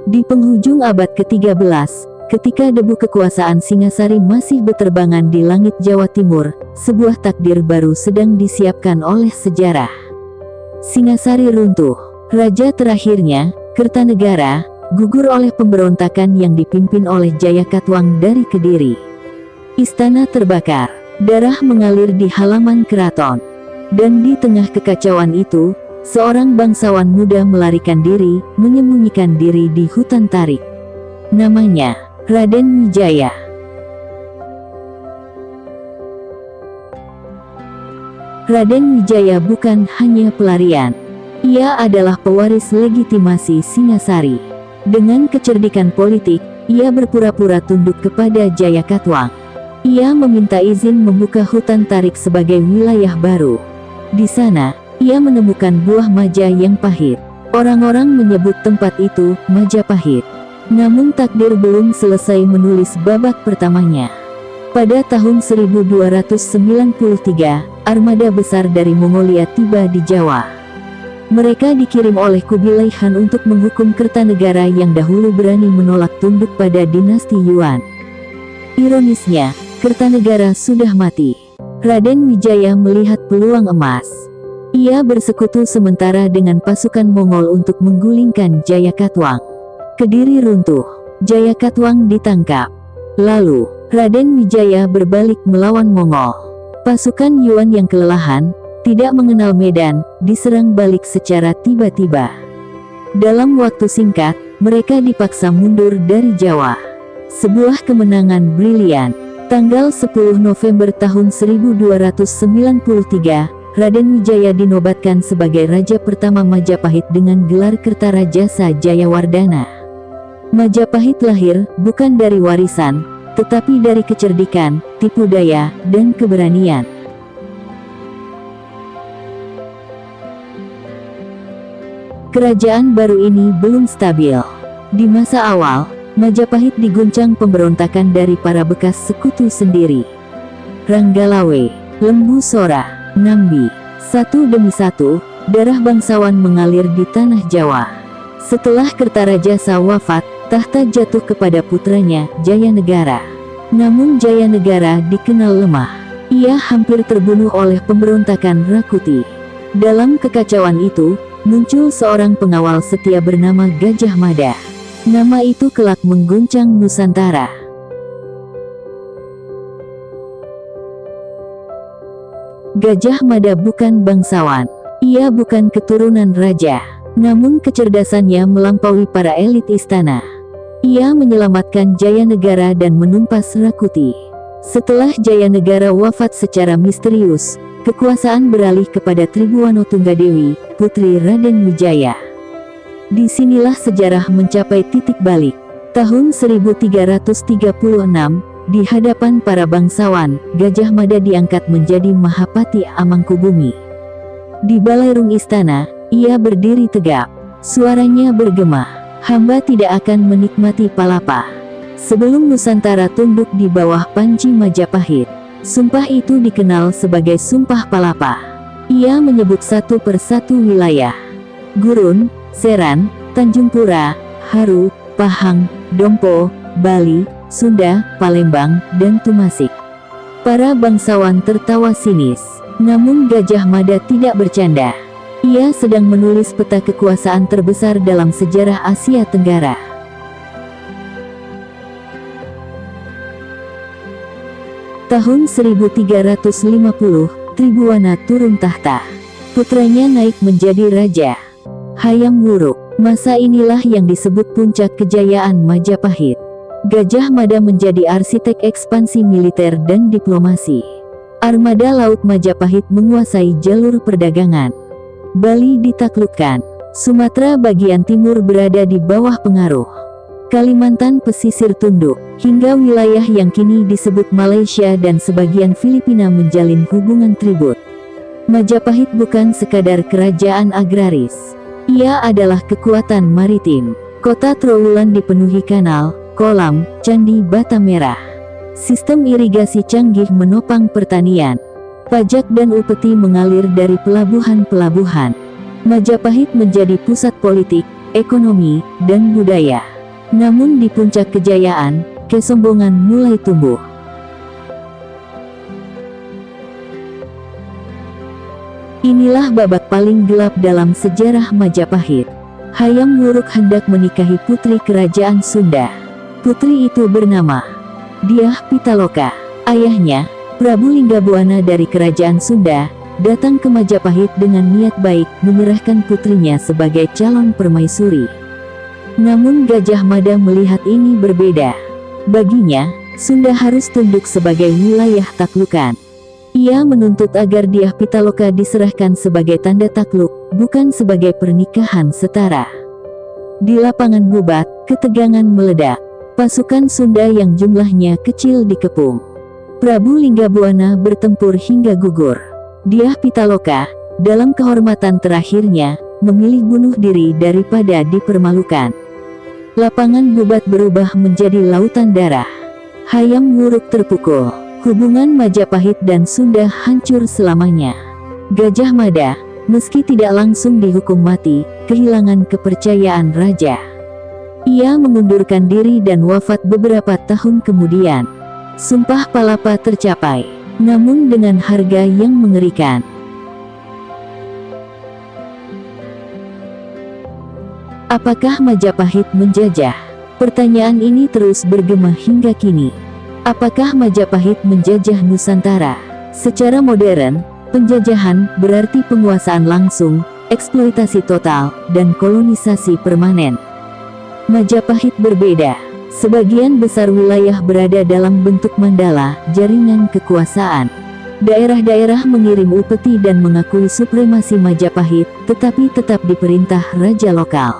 Di penghujung abad ke-13, ketika debu kekuasaan Singasari masih berterbangan di langit Jawa Timur, sebuah takdir baru sedang disiapkan oleh sejarah. Singasari runtuh. Raja terakhirnya, Kertanegara, gugur oleh pemberontakan yang dipimpin oleh Jayakatwang dari Kediri. Istana terbakar, darah mengalir di halaman keraton. Dan di tengah kekacauan itu, seorang bangsawan muda melarikan diri, menyembunyikan diri di hutan tarik. Namanya, Raden Wijaya. Raden Wijaya bukan hanya pelarian. Ia adalah pewaris legitimasi Singasari. Dengan kecerdikan politik, ia berpura-pura tunduk kepada Jayakatwang. Ia meminta izin membuka hutan tarik sebagai wilayah baru. Di sana, ia menemukan buah maja yang pahit. Orang-orang menyebut tempat itu Majapahit. Namun takdir belum selesai menulis babak pertamanya. Pada tahun 1293, armada besar dari Mongolia tiba di Jawa. Mereka dikirim oleh Kubilai Khan untuk menghukum Kertanegara yang dahulu berani menolak tunduk pada dinasti Yuan. Ironisnya, Kertanegara sudah mati. Raden Wijaya melihat peluang emas. Ia bersekutu sementara dengan pasukan Mongol untuk menggulingkan Jayakatwang. Kediri runtuh, Jayakatwang ditangkap. Lalu, Raden Wijaya berbalik melawan Mongol. Pasukan Yuan yang kelelahan, tidak mengenal medan, diserang balik secara tiba-tiba. Dalam waktu singkat, mereka dipaksa mundur dari Jawa. Sebuah kemenangan brilian. Tanggal 10 November tahun 1293, Raden Wijaya dinobatkan sebagai Raja pertama Majapahit dengan gelar Kertarajasa Jayawardana. Majapahit lahir bukan dari warisan, tetapi dari kecerdikan, tipu daya, dan keberanian. Kerajaan baru ini belum stabil. Di masa awal, Majapahit diguncang pemberontakan dari para bekas sekutu sendiri. Ranggalawe, Lembu Sora, Nambi, satu demi satu, darah bangsawan mengalir di tanah Jawa. Setelah Kertarajasa wafat, tahta jatuh kepada putranya, Jayanegara. Namun Jayanegara dikenal lemah. Ia hampir terbunuh oleh pemberontakan Rakuti. Dalam kekacauan itu, muncul seorang pengawal setia bernama Gajah Mada. Nama itu kelak mengguncang Nusantara. Gajah Mada bukan bangsawan. Ia bukan keturunan raja. Namun kecerdasannya melampaui para elit istana. Ia menyelamatkan Jayanegara dan menumpas Rakuti. Setelah Jayanegara wafat secara misterius, kekuasaan beralih kepada Tribhuwana Tunggadewi, putri Raden Wijaya. Disinilah sejarah mencapai titik balik. Tahun 1336, di hadapan para bangsawan, Gajah Mada diangkat menjadi Mahapati Amangkubumi. Di balairung istana, ia berdiri tegap. Suaranya bergema, "Hamba tidak akan menikmati palapa sebelum Nusantara tunduk di bawah panji Majapahit." Sumpah itu dikenal sebagai Sumpah Palapa. Ia menyebut satu persatu wilayah. Gurun, Seran, Tanjung Pura, Haru, Pahang, Dompo, Bali, Sunda, Palembang, dan Tumasik. Para bangsawan tertawa sinis. Namun Gajah Mada tidak bercanda. Ia sedang menulis peta kekuasaan terbesar dalam sejarah Asia Tenggara. Tahun 1350, Tribhuwana turun tahta. Putranya naik menjadi raja. Hayam Wuruk. Masa inilah yang disebut puncak kejayaan Majapahit. Gajah Mada menjadi arsitek ekspansi militer dan diplomasi. Armada laut Majapahit menguasai jalur perdagangan. Bali ditaklukkan. Sumatera bagian timur berada di bawah pengaruh Kalimantan pesisir tunduk, hingga wilayah yang kini disebut Malaysia dan sebagian Filipina menjalin hubungan tribut. Majapahit bukan sekadar kerajaan agraris. Ia adalah kekuatan maritim. Kota Trowulan dipenuhi kanal, kolam, candi bata merah. Sistem irigasi canggih menopang pertanian. Pajak dan upeti mengalir dari pelabuhan-pelabuhan. Majapahit menjadi pusat politik, ekonomi, dan budaya. Namun di puncak kejayaan, kesombongan mulai tumbuh. Inilah babak paling gelap dalam sejarah Majapahit. Hayam Wuruk hendak menikahi putri kerajaan Sunda. Putri itu bernama Dyah Pitaloka. Ayahnya, Prabu Linggabuana dari kerajaan Sunda, datang ke Majapahit dengan niat baik menyerahkan putrinya sebagai calon permaisuri. Namun Gajah Mada melihat ini berbeda. Baginya, Sunda harus tunduk sebagai wilayah taklukan. Ia menuntut agar Dyah Pitaloka diserahkan sebagai tanda takluk, bukan sebagai pernikahan setara. Di lapangan Bubat, ketegangan meledak. Pasukan Sunda yang jumlahnya kecil dikepung. Prabu Linggabuana bertempur hingga gugur. Dyah Pitaloka, dalam kehormatan terakhirnya, memilih bunuh diri daripada dipermalukan. Lapangan Bubat berubah menjadi lautan darah. Hayam Wuruk terpukul. Hubungan Majapahit dan Sunda hancur selamanya. Gajah Mada, meski tidak langsung dihukum mati, kehilangan kepercayaan raja. Ia mengundurkan diri dan wafat beberapa tahun kemudian. Sumpah Palapa tercapai, namun dengan harga yang mengerikan. Apakah Majapahit menjajah? Pertanyaan ini terus bergema hingga kini. Apakah Majapahit menjajah Nusantara? Secara modern, penjajahan berarti penguasaan langsung, eksploitasi total, dan kolonisasi permanen. Majapahit berbeda. Sebagian besar wilayah berada dalam bentuk mandala, jaringan kekuasaan. Daerah-daerah mengirim upeti dan mengakui supremasi Majapahit, tetapi tetap diperintah raja lokal.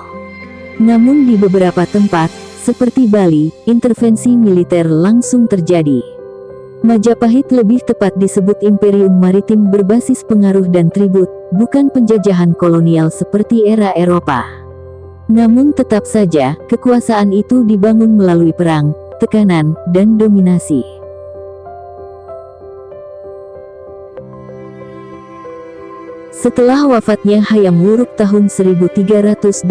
Namun di beberapa tempat, seperti Bali, intervensi militer langsung terjadi. Majapahit lebih tepat disebut imperium maritim berbasis pengaruh dan tribut, bukan penjajahan kolonial seperti era Eropa. Namun tetap saja, kekuasaan itu dibangun melalui perang, tekanan, dan dominasi. Setelah wafatnya Hayam Wuruk tahun 1389,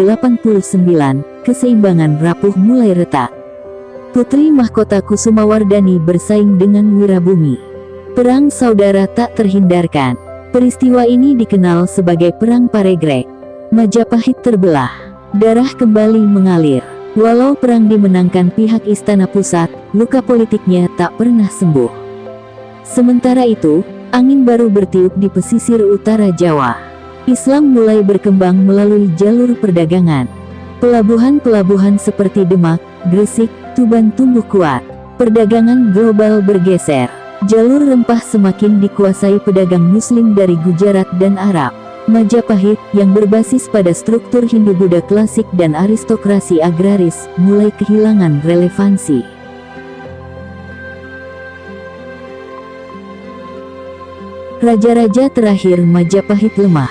keseimbangan rapuh mulai retak. Putri mahkota Kusumawardhani bersaing dengan Wirabumi. Perang saudara tak terhindarkan. Peristiwa ini dikenal sebagai Perang Paregrek. Majapahit terbelah. Darah kembali mengalir. Walau perang dimenangkan pihak Istana Pusat, luka politiknya tak pernah sembuh. Sementara itu, angin baru bertiup di pesisir utara Jawa. Islam mulai berkembang melalui jalur perdagangan. Pelabuhan-pelabuhan seperti Demak, Gresik, Tuban tumbuh kuat. Perdagangan global bergeser. Jalur rempah semakin dikuasai pedagang Muslim dari Gujarat dan Arab. Majapahit, yang berbasis pada struktur Hindu-Buddha klasik dan aristokrasi agraris, mulai kehilangan relevansi. Raja-raja terakhir Majapahit lemah.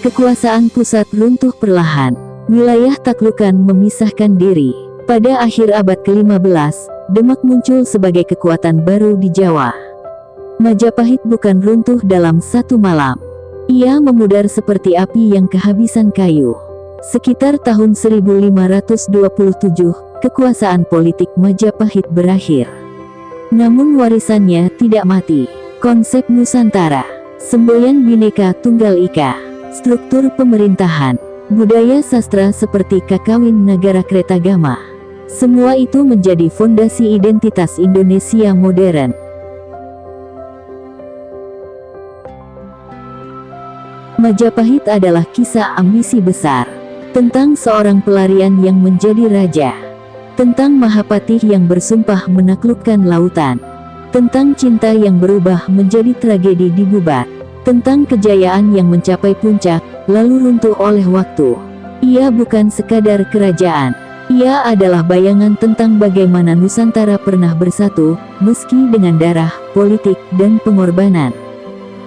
Kekuasaan pusat runtuh perlahan. Wilayah taklukan memisahkan diri. Pada akhir abad ke-15, Demak muncul sebagai kekuatan baru di Jawa. Majapahit bukan runtuh dalam satu malam. Ia memudar seperti api yang kehabisan kayu. Sekitar tahun 1527, kekuasaan politik Majapahit berakhir. Namun warisannya tidak mati. Konsep Nusantara, semboyan Bhinneka Tunggal Ika, struktur pemerintahan, budaya sastra seperti Kakawin Nagara Kretagama. Semua itu menjadi fondasi identitas Indonesia modern. Majapahit adalah kisah ambisi besar, tentang seorang pelarian yang menjadi raja, tentang Mahapatih yang bersumpah menaklukkan lautan, tentang cinta yang berubah menjadi tragedi di Bubat, tentang kejayaan yang mencapai puncak, lalu runtuh oleh waktu. Ia bukan sekadar kerajaan, ia adalah bayangan tentang bagaimana Nusantara pernah bersatu, meski dengan darah, politik, dan pengorbanan.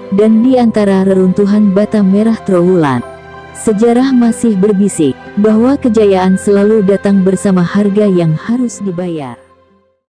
Dan di antara reruntuhan bata merah Trowulan, sejarah masih berbisik bahwa kejayaan selalu datang bersama harga yang harus dibayar.